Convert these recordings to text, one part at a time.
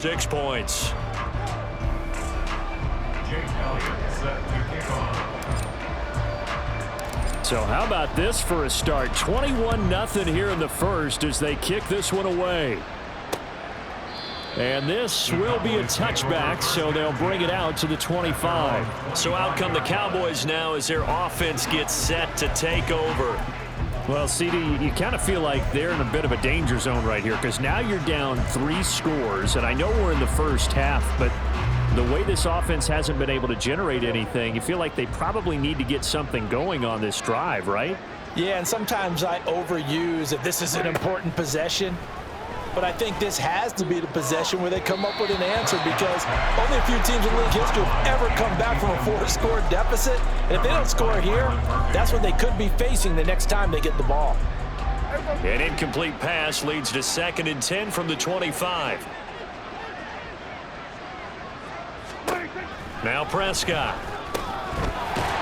6 points. So how about this for a start? 21-0 here in the first as they kick this one away. And this will be a touchback, so they'll bring it out to the 25. So out come the Cowboys now as their offense gets set to take over. Well, CD, you kind of feel like they're in a bit of a danger zone right here because now you're down 3 scores, and I know we're in the first half, but the way this offense hasn't been able to generate anything, you feel like they probably need to get something going on this drive, right? Yeah, and sometimes I overuse if this is an important possession. But I think this has to be the possession where they come up with an answer because only a few teams in league history have ever come back from a 4-score deficit. And if they don't score here, that's what they could be facing the next time they get the ball. An incomplete pass leads to 2nd and 10 from the 25. Now Prescott.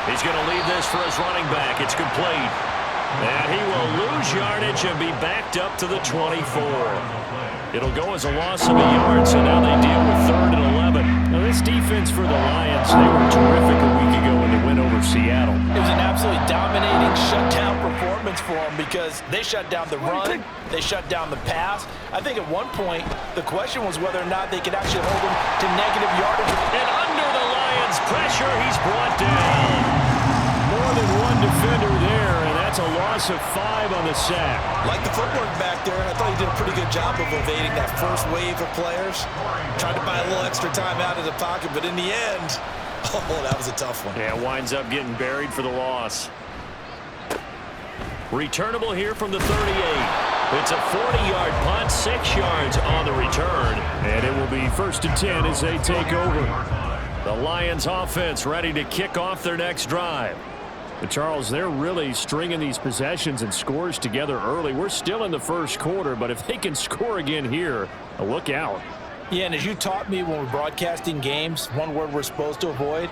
He's going to leave this for his running back. It's complete. And he will lose yardage and be backed up to the 24. It'll go as a loss of a yard, so now they deal with 3rd and 11. Now this defense for the Lions, they were terrific a week ago in the win over Seattle. It was an absolutely dominating shutdown performance for them because they shut down the run, they shut down the pass. I think at one point the question was whether or not they could actually hold them to negative yardage. And under the Lions' pressure, he's brought down. More than one defender there, and that's a loss of 5 on the sack. Like the footwork back there, I thought he did a pretty good job of evading that first wave of players. Tried to buy a little extra time out of the pocket, but in the end, oh, that was a tough one. Yeah, winds up getting buried for the loss. Returnable here from the 38. It's a 40-yard punt, 6 yards on the return. And it will be 1st and 10 as they take over. The Lions offense ready to kick off their next drive. But Charles, they're really stringing these possessions and scores together early. We're still in the first quarter, but if they can score again here, look out. Yeah, and as you taught me when we're broadcasting games, one word we're supposed to avoid,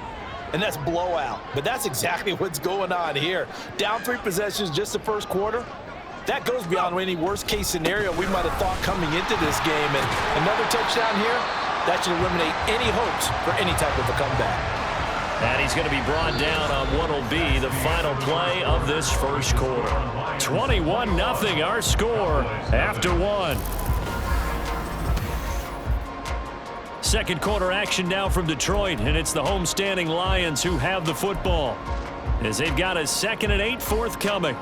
and that's blowout. But that's exactly what's going on here. Down 3 possessions just the first quarter. That goes beyond any worst-case scenario we might have thought coming into this game. And another touchdown here, that should eliminate any hopes for any type of a comeback. And he's going to be brought down on what will be the final play of this first quarter. 21-0 our score after 1. Second quarter action now from Detroit, and it's the homestanding Lions who have the football as they've got a 2nd and 8 forthcoming.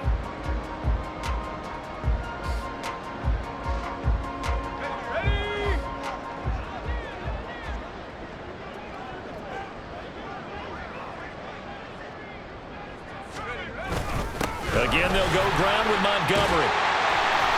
Again, they'll go ground with Montgomery.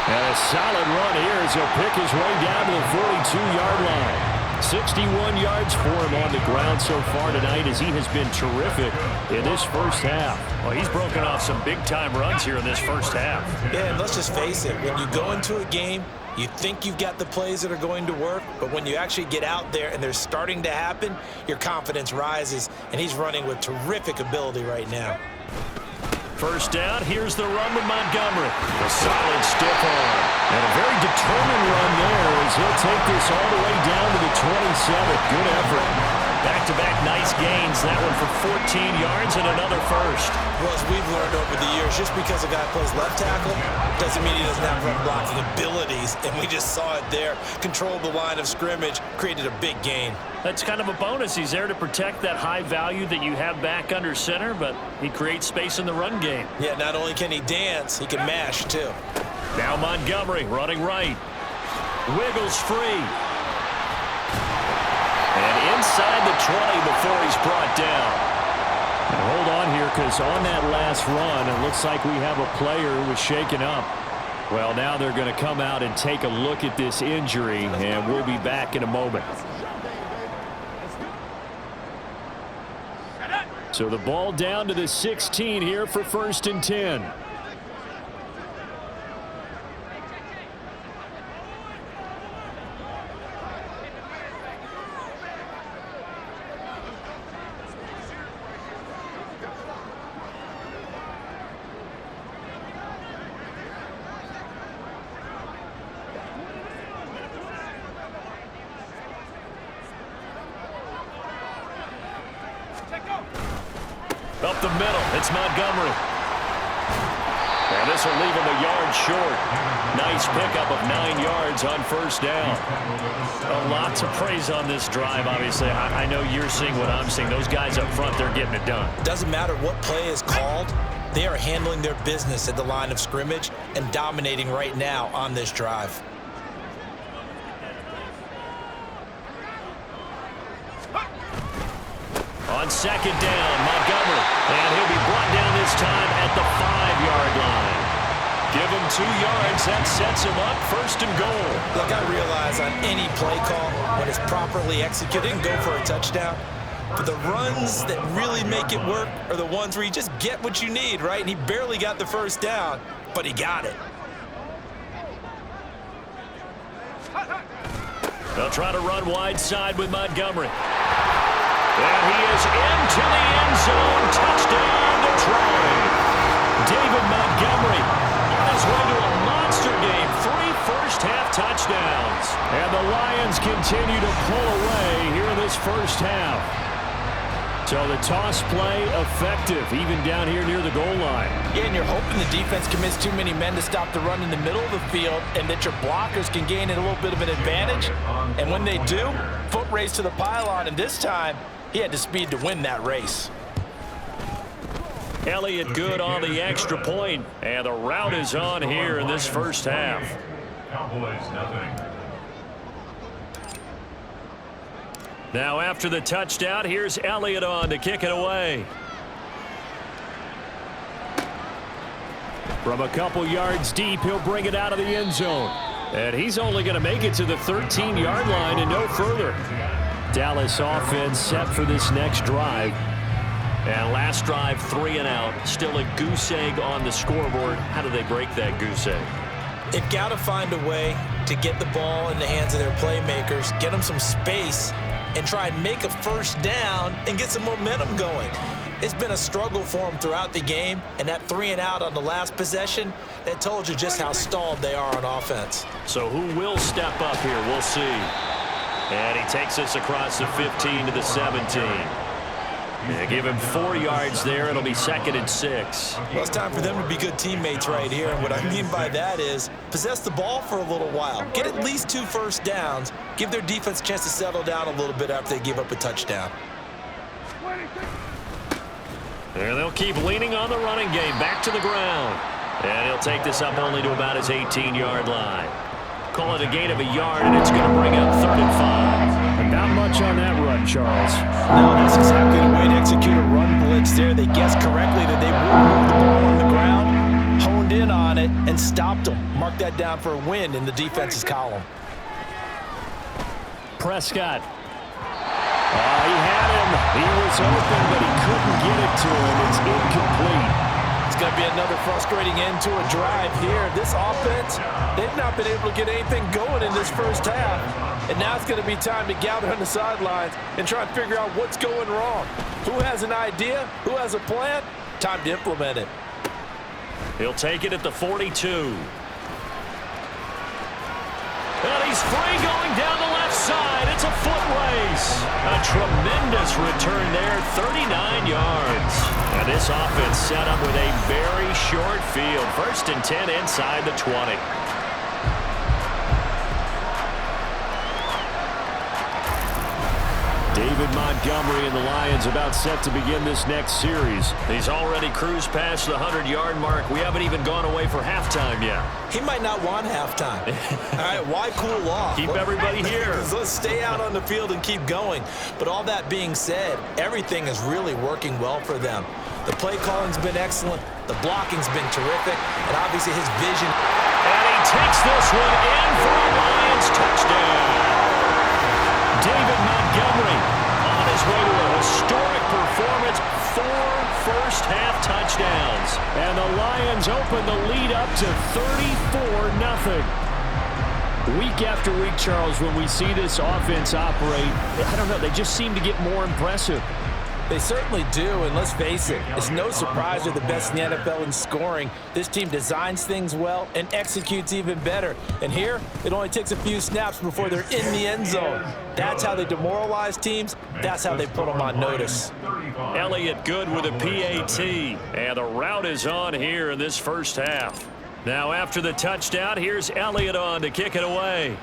And a solid run here as he'll pick his way down to the 42-yard line. 61 yards for him on the ground so far tonight as he has been terrific in this first half. Well, he's broken off some big-time runs here in this first half. Yeah, and let's just face it. When you go into a game, you think you've got the plays that are going to work, but when you actually get out there and they're starting to happen, your confidence rises, and he's running with terrific ability right now. First down, here's the run with Montgomery. A solid stiff arm. And a very determined run there as he'll take this all the way down to the 27. Good effort. Back-to-back nice gains. That one for 14 yards and another first. Well, as we've learned over the years, just because a guy plays left tackle doesn't mean he doesn't have run blocking abilities. And we just saw it there. Controlled the line of scrimmage, created a big gain. That's kind of a bonus. He's there to protect that high value that you have back under center, but he creates space in the run game. Yeah, not only can he dance, he can mash too. Now Montgomery running right. Wiggles free. And inside the 20 before he's brought down. Now hold on here because on that last run, it looks like we have a player who was shaken up. Well, now they're going to come out and take a look at this injury, and we'll be back in a moment. So the ball down to the 16 here for 1st and 10. Up the middle, it's Montgomery. And this will leave him a yard short. Nice pickup of 9 yards on first down. A lot to praise on this drive, obviously. I know you're seeing what I'm seeing. Those guys up front, they're getting it done. Doesn't matter what play is called. They are handling their business at the line of scrimmage and dominating right now on this drive. On second down, Montgomery. And he'll be brought down this time at the 5-yard line. Give him 2 yards. That sets him up first and goal. Look, I realize on any play call, when it's properly executed, and go for a touchdown. But the runs that really make it work are the ones where you just get what you need, right? And he barely got the first down, but he got it. They'll try to run wide side with Montgomery. And he is into the end zone. Touchdown, Detroit. David Montgomery on his way to a monster game. 3 first-half touchdowns. And the Lions continue to pull away here in this first half. So the toss play effective, even down here near the goal line. Yeah, and you're hoping the defense commits too many men to stop the run in the middle of the field and that your blockers can gain a little bit of an advantage. And when they do, foot race to the pylon, and this time, he had the speed to win that race. Elliott good on the extra point, and the route is on here in this first half. Cowboys nothing. Now after the touchdown, here's Elliott on to kick it away. From a couple yards deep, he'll bring it out of the end zone. And he's only going to make it to the 13-yard line and no further. Dallas offense set for this next drive. And last drive, 3 and out. Still a goose egg on the scoreboard. How do they break that goose egg? They've got to find a way to get the ball in the hands of their playmakers, get them some space, and try and make a first down and get some momentum going. It's been a struggle for them throughout the game, and that 3 and out on the last possession, that told you just how stalled they are on offense. So who will step up here? We'll see. And he takes us across the 15 to the 17. Yeah, give him 4 yards there. It'll be 2nd and 6. Well, it's time for them to be good teammates right here. And what I mean by that is possess the ball for a little while. Get at least 2 first downs. Give their defense a chance to settle down a little bit after they give up a touchdown. And they'll keep leaning on the running game. Back to the ground. And he'll take this up only to about his 18-yard line. Call it a gain of a yard, and it's going to bring up 3rd and 5. Not much on that run, Charles. No, that's exactly the way to execute a run blitz there. They guessed correctly that they would move the ball on the ground, honed in on it, and stopped them. Mark that down for a win in the defense's column. Prescott. He had him. He was open, but he couldn't get it to him. It's incomplete. It's going to be another frustrating end to a drive here. This offense, they've not been able to get anything going in this first half. And now it's going to be time to gather on the sidelines and try and figure out what's going wrong. Who has an idea? Who has a plan? Time to implement it. He'll take it at the 42. And he's free going down the left side. It's a foot race. A tremendous return there, 39 yards. And this offense set up with a very short field. 1st and 10 inside the 20. David Montgomery and the Lions about set to begin this next series. He's already cruised past the 100-yard mark. We haven't even gone away for halftime yet. He might not want halftime. All right, why cool off? Keep everybody here. Let's stay out on the field and keep going. But all that being said, everything is really working well for them. The play calling's been excellent. The blocking's been terrific. And obviously his vision. And he takes this one in for a Lions touchdown. David Montgomery on his way to a historic performance. 4 first-half touchdowns. And the Lions open the lead up to 34-0. Week after week, Charles, when we see this offense operate, I don't know, they just seem to get more impressive. They certainly do, and let's face it, it's no surprise they're the best in the NFL in scoring. This team designs things well and executes even better. And here, it only takes a few snaps before they're in the end zone. That's how they demoralize teams. That's how they put them on notice. Elliott good with a PAT. And the route is on here in this first half. Now after the touchdown, here's Elliott on to kick it away.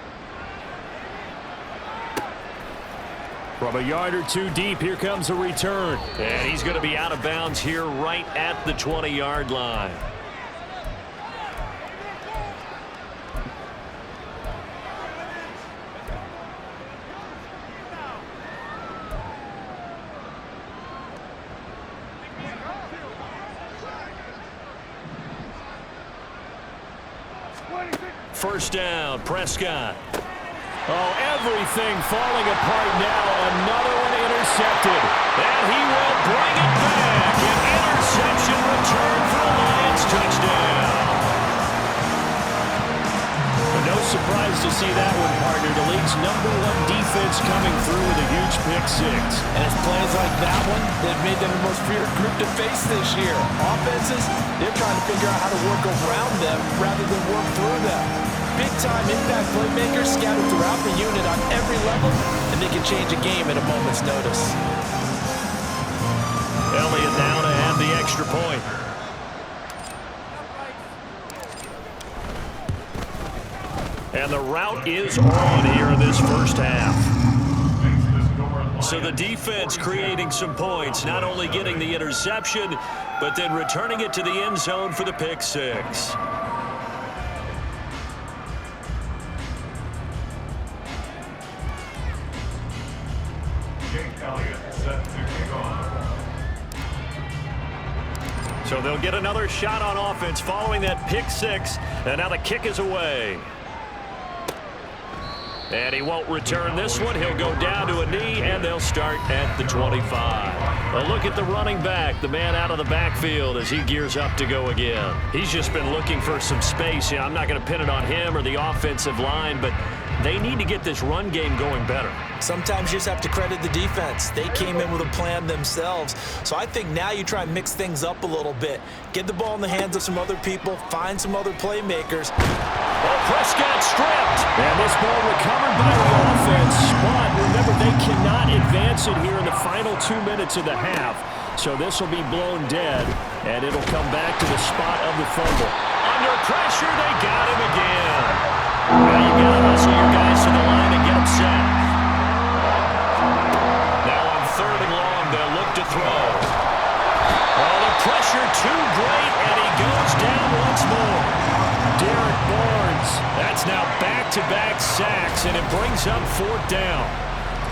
From a yard or two deep, here comes a return. And he's going to be out of bounds here right at the 20-yard line. First down, Prescott. Oh, everything falling apart now. Another one intercepted. And he will bring it back. An interception return for a Lions touchdown. No surprise to see that one, partner. The league's #1 defense coming through with a huge pick six. And it's plays like that one that made them the most feared group to face this year. Offenses, they're trying to figure out how to work around them rather than work through them. Big-time impact playmakers scattered throughout the unit on every level, and they can change a game at a moment's notice. Elliott now to have the extra point. And the route is on here in this first half. So the defense creating some points, not only getting the interception, but then returning it to the end zone for the pick six. So they'll get another shot on offense following that pick six, and now the kick is away. And he won't return this one. He'll go down to a knee, and they'll start at the 25. A look at the running back, the man out of the backfield as he gears up to go again. He's just been looking for some space. Yeah, I'm not going to pin it on him or the offensive line, but they need to get this run game going better. Sometimes you just have to credit the defense. They came in with a plan themselves. So I think now you try and mix things up a little bit. Get the ball in the hands of some other people. Find some other playmakers. Oh, Prescott stripped. And this ball recovered by the offense. But remember, they cannot advance it here in the final 2 minutes of the half. So this will be blown dead, and it'll come back to the spot of the fumble. Under pressure, they got him again. Now you got to hustle your guys to the line and get them set. Now on 3rd and long, they'll look to throw. Oh, the pressure too great, and he goes down once more. Derek Barnes. That's now back-to-back sacks, and it brings up 4th down.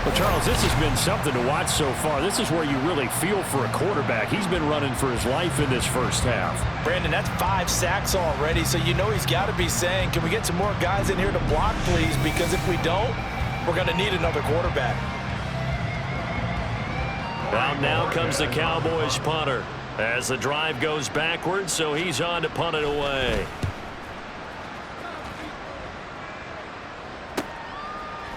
Well, Charles, this has been something to watch so far. This is where you really feel for a quarterback. He's been running for his life in this first half. Brandon, that's 5 sacks already, so you know he's got to be saying, can we get some more guys in here to block, please? Because if we don't, we're going to need another quarterback. Well, now comes the Cowboys punter as the drive goes backwards, so he's on to punt it away.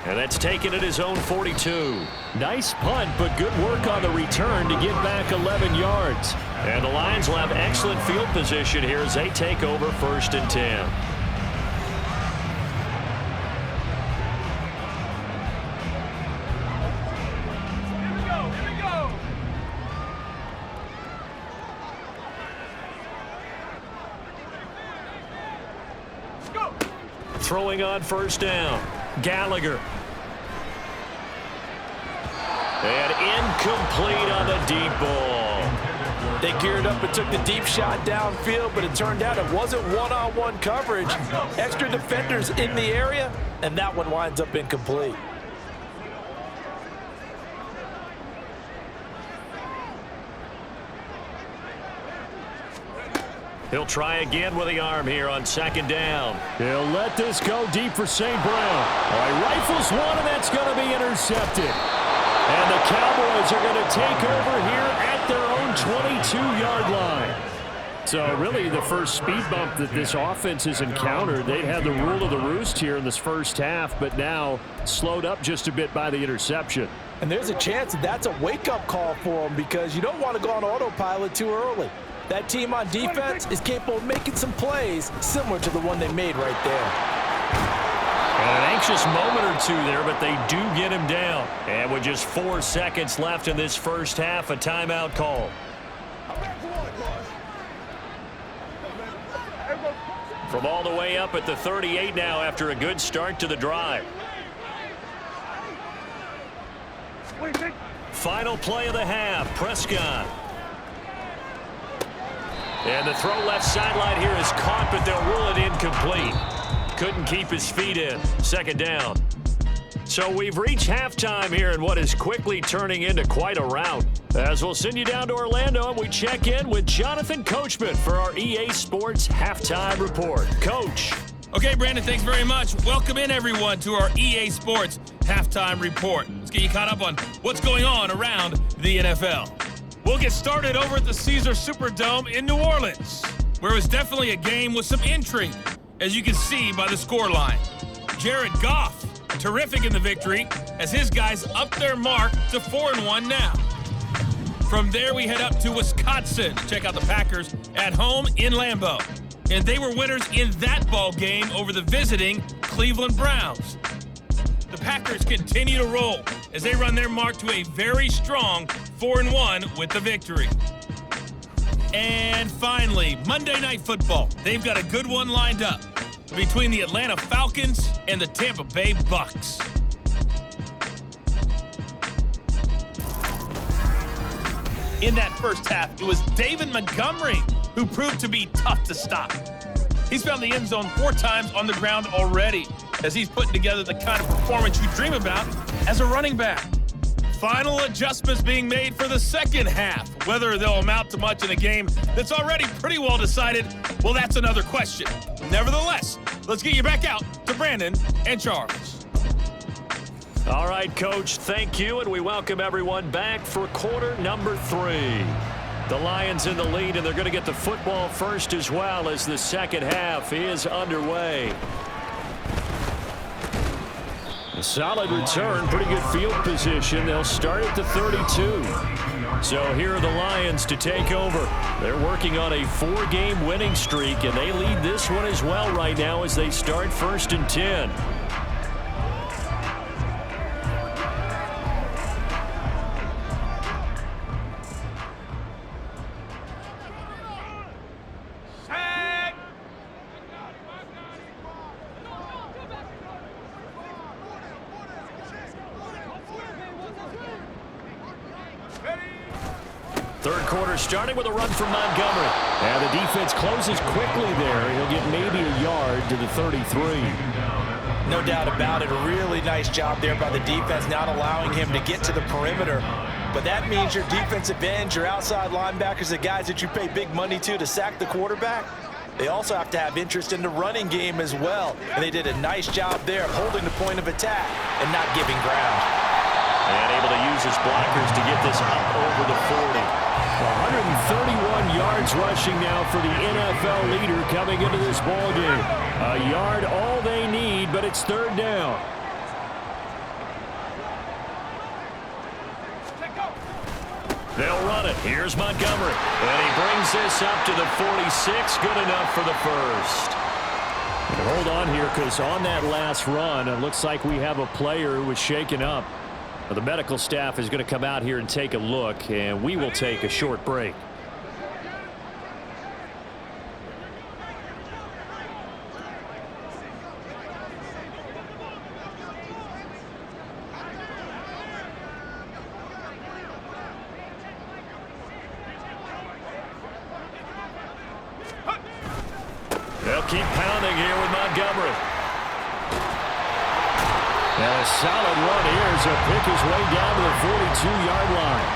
And that's taken at his own 42. Nice punt, but good work on the return to get back 11 yards. And the Lions will have excellent field position here as they take over 1st and 10. Throwing on 1st down. Gallagher. And incomplete on the deep ball. They geared up and took the deep shot downfield, but it turned out it wasn't one-on-one coverage. Extra defenders in the area, and that one winds up incomplete. He'll try again with the arm here on 2nd down. He'll let this go deep for St. Brown. All right, rifles one, and that's going to be intercepted. And the Cowboys are going to take over here at their own 22-yard line. So really the first speed bump that this offense has encountered. They'd had the rule of the roost here in this first half, but now slowed up just a bit by the interception. And there's a chance that that's a wake-up call for them because you don't want to go on autopilot too early. That team on defense is capable of making some plays similar to the one they made right there. And an anxious moment or two there, but they do get him down. And with just 4 seconds left in this first half, a timeout call. From all the way up at the 38 now after a good start to the drive. Final play of the half, Prescott. And the throw left sideline here is caught, but they'll rule it incomplete. Couldn't keep his feet in. Second down. So we've reached halftime here in what is quickly turning into quite a rout. As we'll send you down to Orlando, and we check in with Jonathan Coachman for our EA Sports Halftime Report. Coach. Okay, Brandon, thanks very much. Welcome in, everyone, to our EA Sports Halftime Report. Let's get you caught up on what's going on around the NFL. We'll get started over at the Caesar Superdome in New Orleans, where it was definitely a game with some intrigue, as you can see by the scoreline. Jared Goff, terrific in the victory, as his guys up their mark to 4-1 now. From there, we head up to Wisconsin to check out the Packers at home in Lambeau. And they were winners in that ball game over the visiting Cleveland Browns. The Packers continue to roll as they run their mark to a very strong 4-1 with the victory. And finally, Monday Night Football. They've got a good one lined up between the Atlanta Falcons and the Tampa Bay Bucks. In that first half, it was David Montgomery who proved to be tough to stop. He's found the end zone 4 times on the ground already, as he's putting together the kind of performance you dream about as a running back. Final adjustments being made for the second half. Whether they'll amount to much in a game that's already pretty well decided, well, that's another question. Nevertheless, let's get you back out to Brandon and Charles. All right, Coach, thank you, and we welcome everyone back for quarter number 3. The Lions in the lead, and they're going to get the football first as well as the second half is underway. A solid return, pretty good field position. They'll start at the 32. So here are the Lions to take over. They're working on a 4-game winning streak, and they lead this one as well right now as they start 1st and 10. Third quarter starting with a run from Montgomery. And the defense closes quickly there. He'll get maybe a yard to the 33. No doubt about it. A really nice job there by the defense, not allowing him to get to the perimeter. But that means your defensive ends, your outside linebackers, the guys that you pay big money to sack the quarterback, they also have to have interest in the running game as well. And they did a nice job there of holding the point of attack and not giving ground. And able to use his blockers to get this up over the 40. 131 yards rushing now for the NFL leader coming into this ballgame. A yard all they need, but it's 3rd down. They'll run it. Here's Montgomery. And he brings this up to the 46. Good enough for the first. And hold on here, because on that last run, it looks like we have a player who was shaken up. The medical staff is going to come out here and take a look, and we will take a short break. They'll keep pounding here with Montgomery. And a solid run here as he'll pick his way down to the 42-yard line.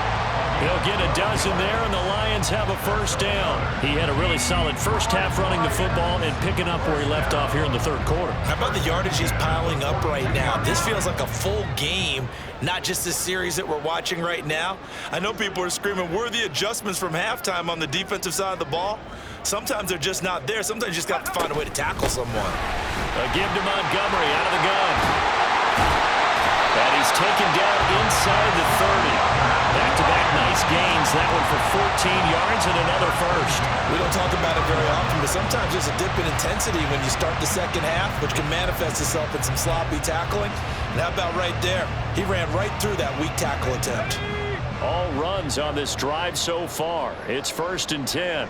He'll get a dozen there, and the Lions have a first down. He had a really solid first half running the football and picking up where he left off here in the 3rd quarter. How about the yardage he's piling up right now? This feels like a full game, not just the series that we're watching right now. I know people are screaming, where are the adjustments from halftime on the defensive side of the ball? Sometimes they're just not there. Sometimes you just got to find a way to tackle someone. A give to Montgomery out of the gun. And he's taken down inside the 30. Back-to-back nice gains. That one for yards and another first. We don't talk about it very often, but sometimes there's a dip in intensity when you start the second half, which can manifest itself in some sloppy tackling. And how about right there? He ran right through that weak tackle attempt. All runs on this drive so far. It's 1st and 10.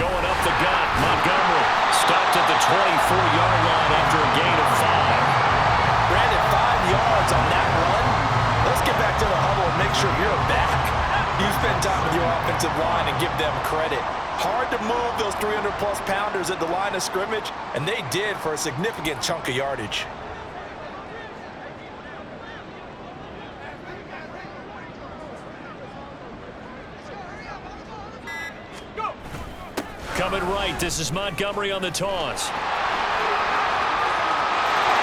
Going up the gut, Montgomery stopped at the 24-yard line after a gain of 5. Brandon, 5 yards on that run. Let's get back to the huddle and make sure you're back. You spend time with your offensive line and give them credit. Hard to move those 300-plus pounders at the line of scrimmage, and they did for a significant chunk of yardage. Coming right, this is Montgomery on the toss.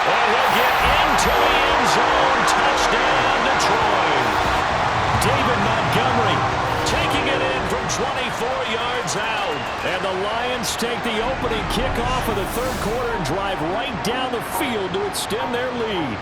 And he'll get into the end zone. Touchdown, Detroit. David Montgomery taking it in from 24 yards out. And the Lions take the opening kickoff of the third quarter and drive right down the field to extend their lead.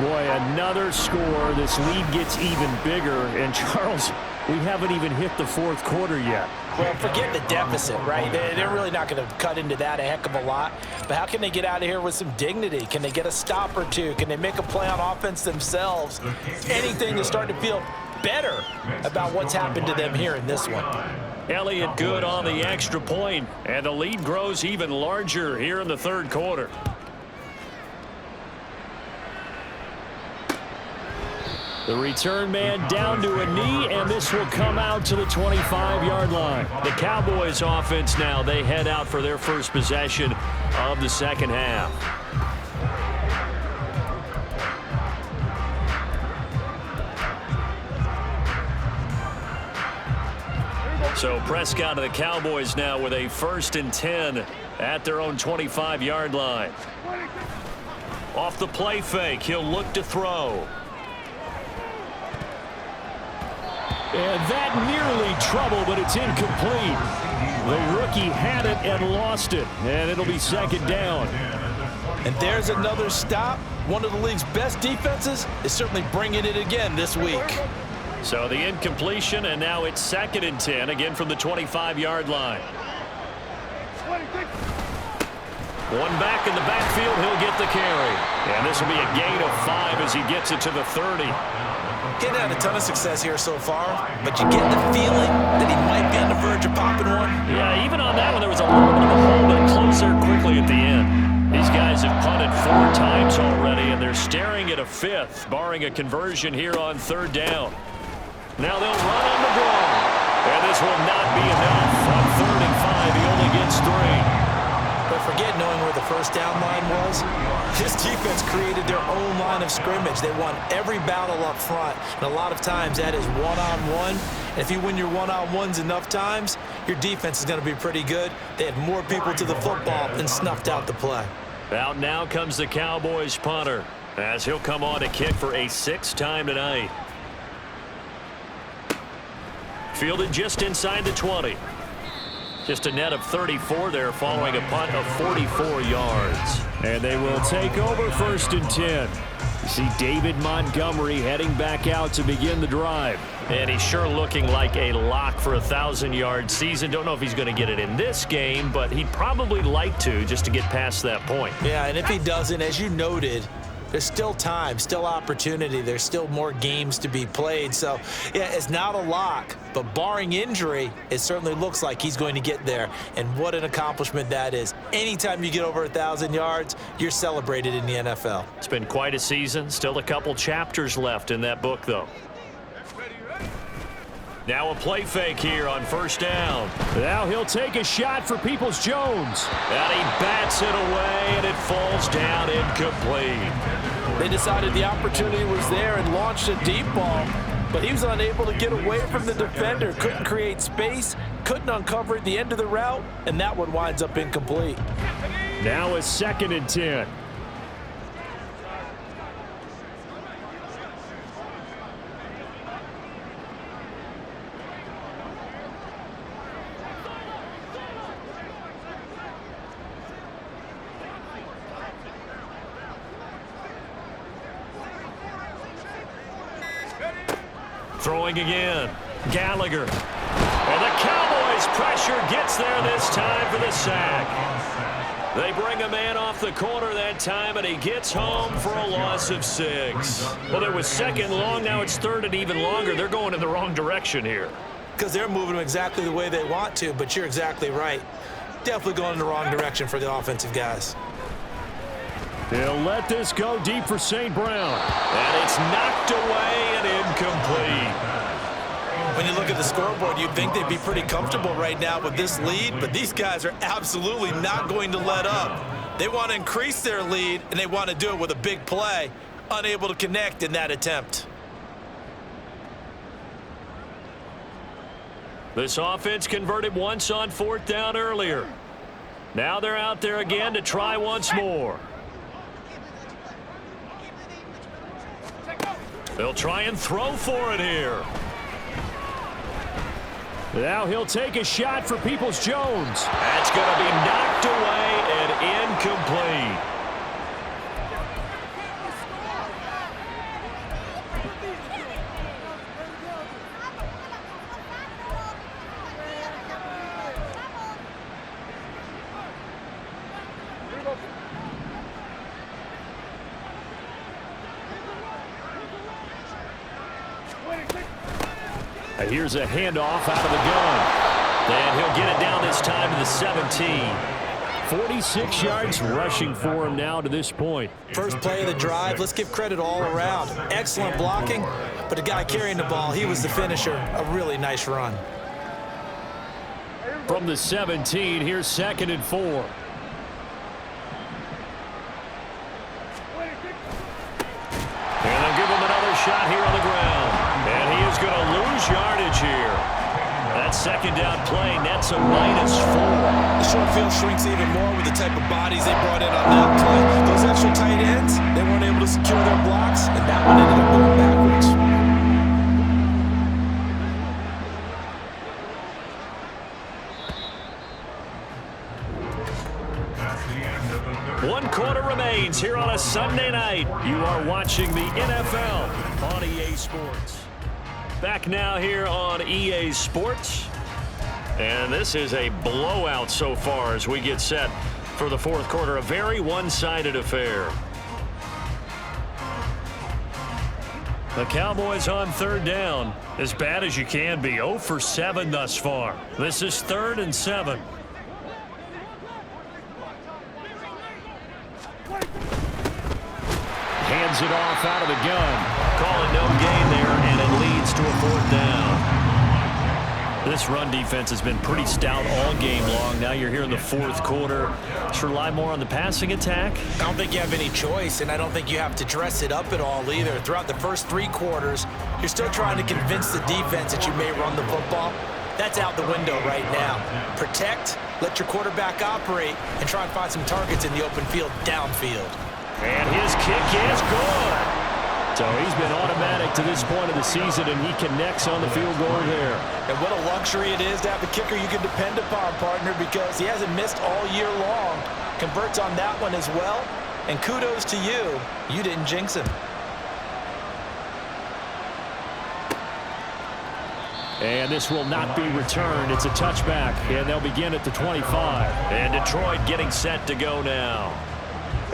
Boy, another score. This lead gets even bigger. And Charles, we haven't even hit the fourth quarter yet. Well, forget the deficit, right? They're really not going to cut into that a heck of a lot. But how can they get out of here with some dignity? Can they get a stop or two? Can they make a play on offense themselves? Anything to start to feel better about what's happened to them here in this one. Elliott good on the extra point, and the lead grows even larger here in the third quarter. The return man down to a knee, and this will come out to the 25-yard line. The Cowboys offense now, they head out for their first possession of the second half. So Prescott of the Cowboys now with a 1st and 10 at their own 25-yard line. Off the play fake, he'll look to throw. And that nearly trouble, but it's incomplete. The rookie had it and lost it, and it'll be second down. And there's another stop. One of the league's best defenses is certainly bringing it again this week. So the incompletion, and now it's 2nd and 10, again from the 25-yard line. One back in the backfield, he'll get the carry. And this will be a gain of 5 as he gets it to the 30. Getting had a ton of success here so far, but you get the feeling that he might be on the verge of popping one. Yeah, even on that one, there was a little bit of a hole, but it closed there quickly at the end. These guys have punted 4 times already, and they're staring at a 5th, barring a conversion here on 3rd down. Now they'll run on the ball. And this will not be enough. On 3rd and 5, he only gets 3. But forget knowing where the first down line was. This defense created their own line of scrimmage. They won every battle up front. And a lot of times that is one-on-one. And if you win your one-on-ones enough times, your defense is going to be pretty good. They had more people to the football and snuffed out the play. Out now comes the Cowboys punter, as he'll come on to kick for a 6th time tonight. Fielded just inside the 20. Just a net of 34 there following a punt of 44 yards. And they will take over 1st and 10. You see David Montgomery heading back out to begin the drive. And he's sure looking like a lock for a 1,000-yard season. Don't know if he's going to get it in this game, but he'd probably like to just to get past that point. Yeah, and if he doesn't, as you noted, there's still time, still opportunity. There's still more games to be played. So, yeah, it's not a lock, but barring injury, it certainly looks like he's going to get there. And what an accomplishment that is. Anytime you get over 1,000 yards, you're celebrated in the NFL. It's been quite a season. Still a couple chapters left in that book, though. Now a play fake here on 1st down. Now he'll take a shot for Peoples-Jones. And he bats it away, and it falls down incomplete. They decided the opportunity was there and launched a deep ball, but he was unable to get away from the defender, couldn't create space, couldn't uncover at the end of the route, and that one winds up incomplete. Now a 2nd and 10. Throwing again. Gallagher. And the Cowboys' pressure gets there this time for the sack. They bring a man off the corner that time, and he gets home for a loss of 6. Well, it was second long. Now it's third and even longer. They're going in the wrong direction here. Because they're moving them exactly the way they want to, but you're exactly right. Definitely going in the wrong direction for the offensive guys. They'll let this go deep for St. Brown. And it's knocked away and incomplete. When you look at the scoreboard, you'd think they'd be pretty comfortable right now with this lead, but these guys are absolutely not going to let up. They want to increase their lead, and they want to do it with a big play. Unable to connect in that attempt. This offense converted once on 4th down earlier. Now they're out there again to try once more. They'll try and throw for it here. Now he'll take a shot for Peoples-Jones. That's going to be knocked away and incomplete. Here's a handoff out of the gun. And he'll get it down this time to the 17. 46 yards rushing for him now to this point. First play of the drive, let's give credit all around. Excellent blocking, but the guy carrying the ball, he was the finisher. A really nice run. From the 17, here's 2nd and 4. And they'll give him another shot here on the ground. And he is going to lose yardage here. That 2nd down play nets a -4. The short field shrinks even more with the type of bodies they brought in on that play. Those extra tight ends, they weren't able to secure their blocks, and that one ended up going backwards. One quarter remains here on a Sunday night. You are watching the NFL on EA Sports. Back now here on EA Sports. And this is a blowout so far as we get set for the 4th quarter. A very one-sided affair. The Cowboys on 3rd down. As bad as you can be. 0 for 7 thus far. This is 3rd and 7. Hands it off out of the gun. Call it no gain there, and it leads to a 4th down. This run defense has been pretty stout all game long. Now you're here in the 4th quarter. Just rely more on the passing attack. I don't think you have any choice, and I don't think you have to dress it up at all either. Throughout the first 3 quarters, you're still trying to convince the defense that you may run the football. That's out the window right now. Protect, let your quarterback operate, and try and find some targets in the open field downfield. And his kick is good. So he's been automatic to this point of the season, and he connects on the field goal there. And what a luxury it is to have a kicker you can depend upon, partner, because he hasn't missed all year long. Converts on that one as well. And kudos to you. You didn't jinx him. And this will not be returned. It's a touchback, and they'll begin at the 25. And Detroit getting set to go now.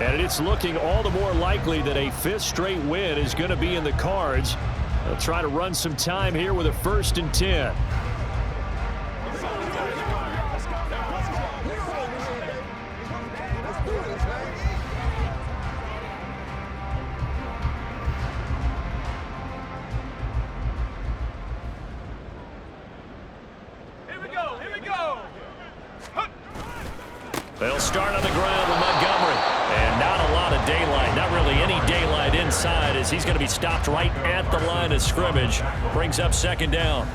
And it's looking all the more likely that a 5th straight win is going to be in the cards. They'll try to run some time here with a 1st and 10. They'll start on the ground with Montgomery. And not a lot of daylight. Not really any daylight inside as he's going to be stopped right at the line of scrimmage. Brings up 2nd down.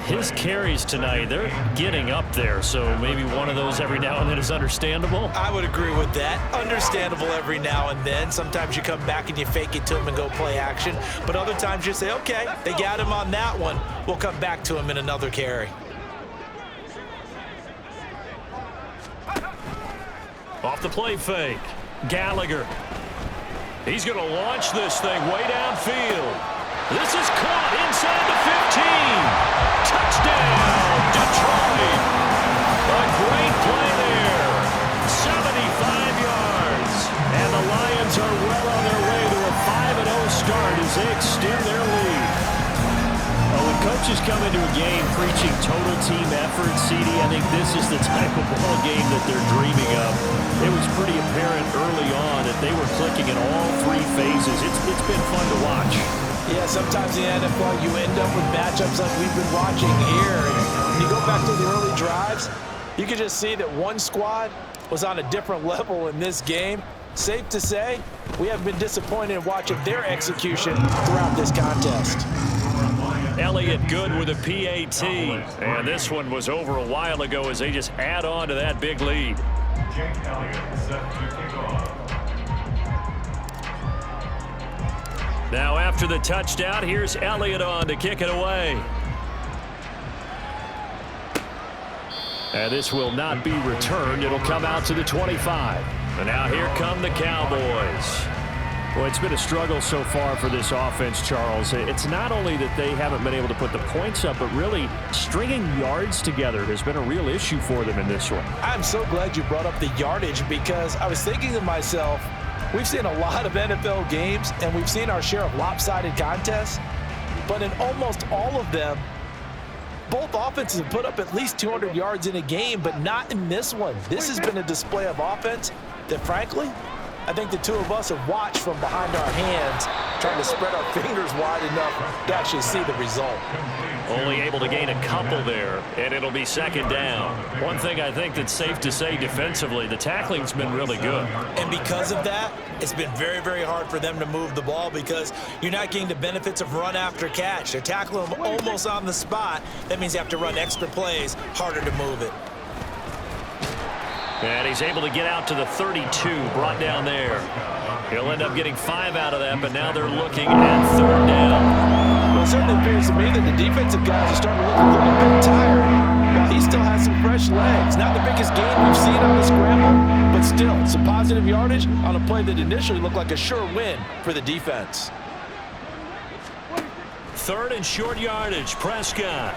His carries tonight, they're getting up there. So maybe one of those every now and then is understandable. I would agree with that. Understandable every now and then. Sometimes you come back and you fake it to him and go play action. But other times you say, okay, they got him on that one. We'll come back to him in another carry. Off the play fake. Gallagher. He's going to launch this thing way downfield. This is caught inside the 15. Touchdown, Detroit. A great play there. 75 yards. And the Lions are well on their way to a 5-0 start as they extend their lead. Well, when coaches come into a game preaching total team effort, CD, I think this is the type of ball game that they're dreaming of. It was pretty apparent early on that they were clicking in all three phases. It's been fun to watch. Yeah, sometimes in the NFL you end up with matchups like we've been watching here. And when you go back to the early drives, you can just see that one squad was on a different level in this game. Safe to say, we have been disappointed in watching their execution throughout this contest. Elliott good with a PAT. And this one was over a while ago as they just add on to that big lead. Now after the touchdown, here's Elliott on to kick it away. And this will not be returned. It'll come out to the 25. And now here come the Cowboys. Well, it's been a struggle so far for this offense, Charles. It's not only that they haven't been able to put the points up, but really stringing yards together has been a real issue for them in this one. I'm so glad you brought up the yardage because I was thinking to myself, we've seen a lot of NFL games and we've seen our share of lopsided contests, but in almost all of them, both offenses have put up at least 200 yards in a game, but not in this one. This has been a display of offense that, frankly, I think the two of us have watched from behind our hands, trying to spread our fingers wide enough to actually see the result. Only able to gain a couple there, and it'll be second down. One thing I think that's safe to say defensively, the tackling's been really good. And because of that, it's been very, very hard for them to move the ball because you're not getting the benefits of run after catch. They're tackling them almost on the spot. That means you have to run extra plays, harder to move it. And he's able to get out to the 32, brought down there. He'll end up getting 5 out of that, but now they're looking at third down. Well, it certainly appears to me that the defensive guys are starting to look a little bit tired, while he still has some fresh legs. Not the biggest game we've seen on the scramble, but still some positive yardage on a play that initially looked like a sure win for the defense. Third and short yardage, Prescott.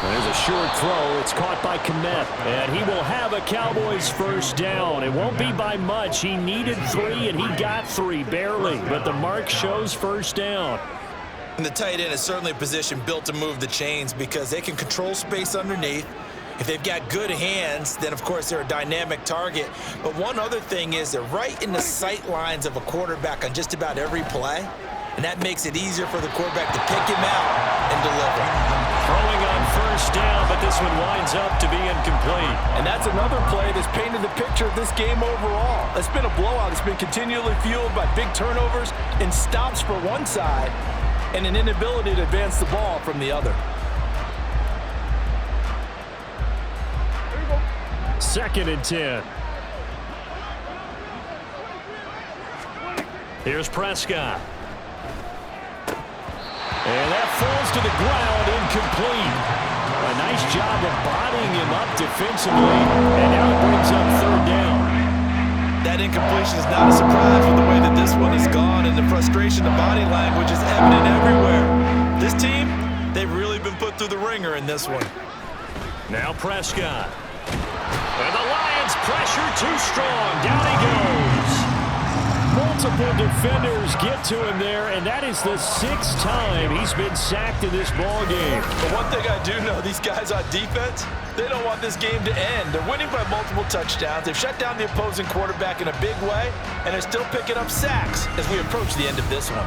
There's a short throw. It's caught by Kmet, and he will have a Cowboys first down. It won't be by much. He needed 3, and he got 3, barely. But the mark shows first down. And the tight end is certainly a position built to move the chains because they can control space underneath. If they've got good hands, then, of course, they're a dynamic target. But one other thing is they're right in the sight lines of a quarterback on just about every play, and that makes it easier for the quarterback to pick him out and deliver. Throwing on first down, but this one winds up to be incomplete. And that's another play that's painted the picture of this game overall. It's been a blowout. It's been continually fueled by big turnovers and stops for one side and an inability to advance the ball from the other. Second and 10. Here's Prescott. And that falls to the ground, incomplete. A nice job of bodying him up defensively, and now it brings up third down. That incompletion is not a surprise with the way that this one has gone, and the frustration, the body language is evident everywhere. This team, they've really been put through the ringer in this one. Now Prescott. And the Lions pressure too strong. Down he goes. Multiple defenders get to him there, and that is the 6th time he's been sacked in this ball game. But one thing I do know, these guys on defense, they don't want this game to end. They're winning by multiple touchdowns. They've shut down the opposing quarterback in a big way, and they're still picking up sacks as we approach the end of this one.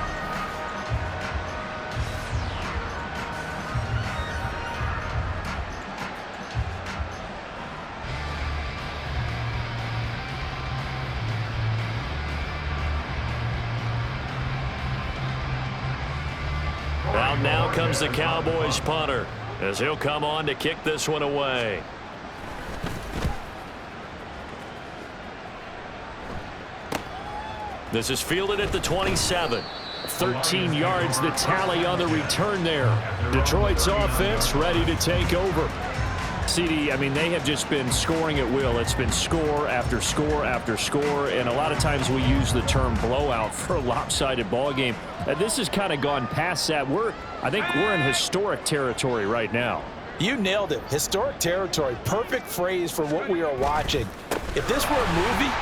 Out now comes the Cowboys punter as he'll come on to kick this one away. This is fielded at the 27. 13 yards the tally on the return there. Detroit's offense ready to take over. CD, I mean, they have just been scoring at will. It's been score after score after score, and a lot of times we use the term blowout for a lopsided ball game. This has kind of gone past that. I think we're in historic territory right now. You nailed it. Historic territory. Perfect phrase for what we are watching. If this were a movie,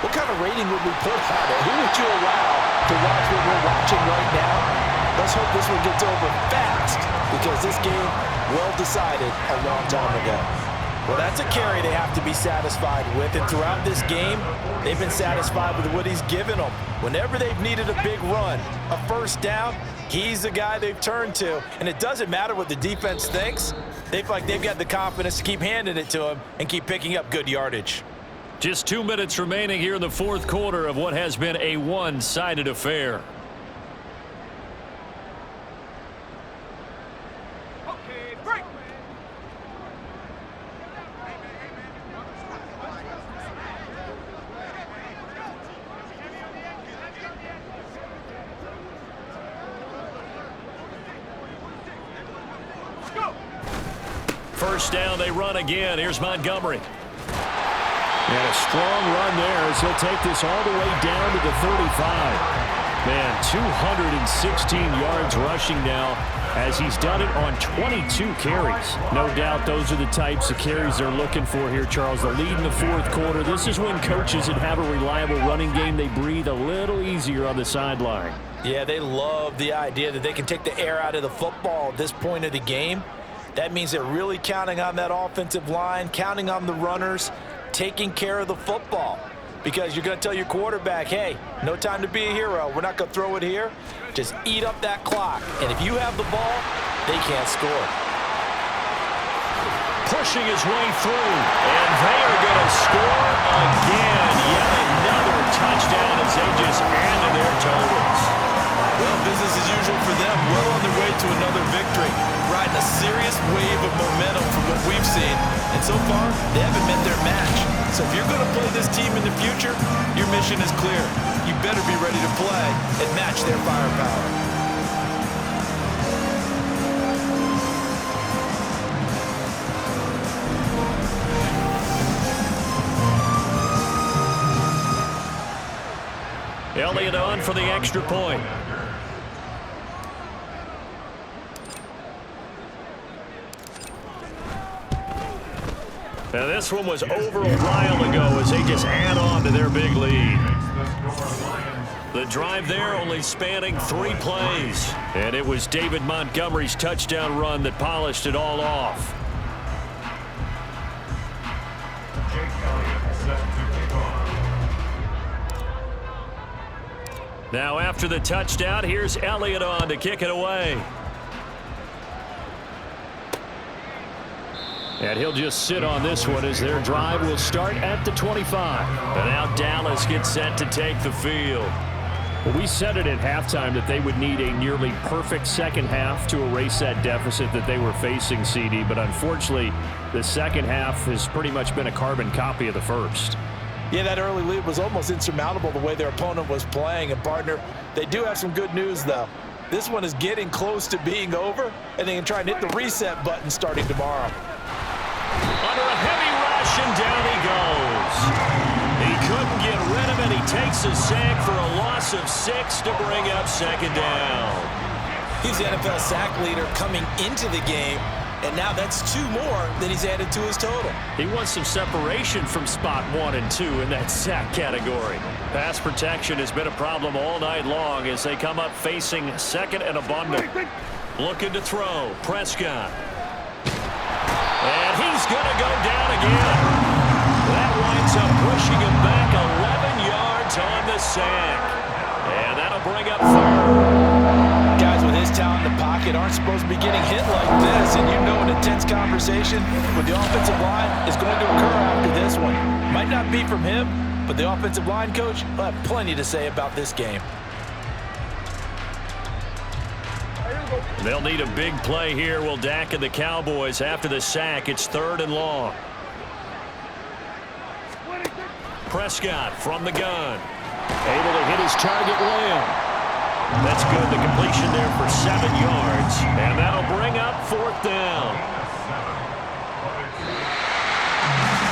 what kind of rating would we put on it? Who would you allow to watch what we're watching right now? Let's hope this one gets over fast, because this game, well decided a long time ago. Well, that's a carry they have to be satisfied with, and throughout this game, they've been satisfied with what he's given them. Whenever they've needed a big run, a first down, he's the guy they've turned to, and it doesn't matter what the defense thinks. They feel like they've got the confidence to keep handing it to him and keep picking up good yardage. Just 2 minutes remaining here in the fourth quarter of what has been a one-sided affair. First down, they run again. Here's Montgomery. And a strong run there as he'll take this all the way down to the 35. Man, 216 yards rushing now as he's done it on 22 carries. No doubt those are the types of carries they're looking for here, Charles. The lead in the fourth quarter. This is when coaches that have a reliable running game, they breathe a little easier on the sideline. Yeah, they love the idea that they can take the air out of the football at this point of the game. That means they're really counting on that offensive line, counting on the runners, taking care of the football. Because you're going to tell your quarterback, hey, no time to be a hero. We're not going to throw it here. Just eat up that clock. And if you have the ball, they can't score. Pushing his way through, and they are going to score again. Yet another touchdown as they just add to their totals. Well, business as usual for them. Well on their way to another victory. Riding a serious wave of momentum from what we've seen. And so far, they haven't met their match. So if you're going to play this team in the future, your mission is clear. You better be ready to play and match their firepower. Elliott on for the extra point. Now this one was over a while ago as they just add on to their big lead. The drive there only spanning 3 plays. And it was David Montgomery's touchdown run that polished it all off. Now after the touchdown, here's Elliott on to kick it away. And he'll just sit on this one as their drive will start at the 25. And now Dallas gets set to take the field. Well, we said it at halftime that they would need a nearly perfect second half to erase that deficit that they were facing, CD. But unfortunately, the second half has pretty much been a carbon copy of the first. Yeah, that early lead was almost insurmountable the way their opponent was playing. And, partner, they do have some good news, though. This one is getting close to being over, and they can try and hit the reset button starting tomorrow. Under a heavy rush, and down he goes. He couldn't get rid of it. He takes a sack for a loss of 6 to bring up second down. He's the NFL sack leader coming into the game, and now that's 2 more than he's added to his total. He wants some separation from spot 1 and 2 in that sack category. Pass protection has been a problem all night long as they come up facing second and abundant. Looking to throw. Prescott. And he's going to go down again. That winds up pushing him back 11 yards on the sack. And that'll bring up 3rd. Guys with his talent in the pocket aren't supposed to be getting hit like this. And you know an intense conversation with the offensive line is going to occur after this one. Might not be from him, but the offensive line coach will have plenty to say about this game. They'll need a big play here. Will Dak and the Cowboys after the sack. It's 3rd and long. Prescott from the gun. Able to hit his target, Lamb. That's good. The completion there for 7 yards. And that'll bring up 4th down.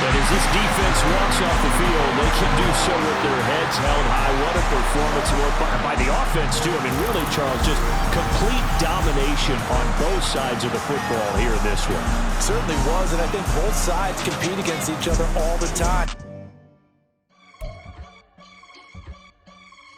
And as this defense walks off the field, they can do so with their heads held high. What a performance by the offense, too. I mean, really, Charles, just complete domination on both sides of the football here in this one. Certainly was, and I think both sides compete against each other all the time.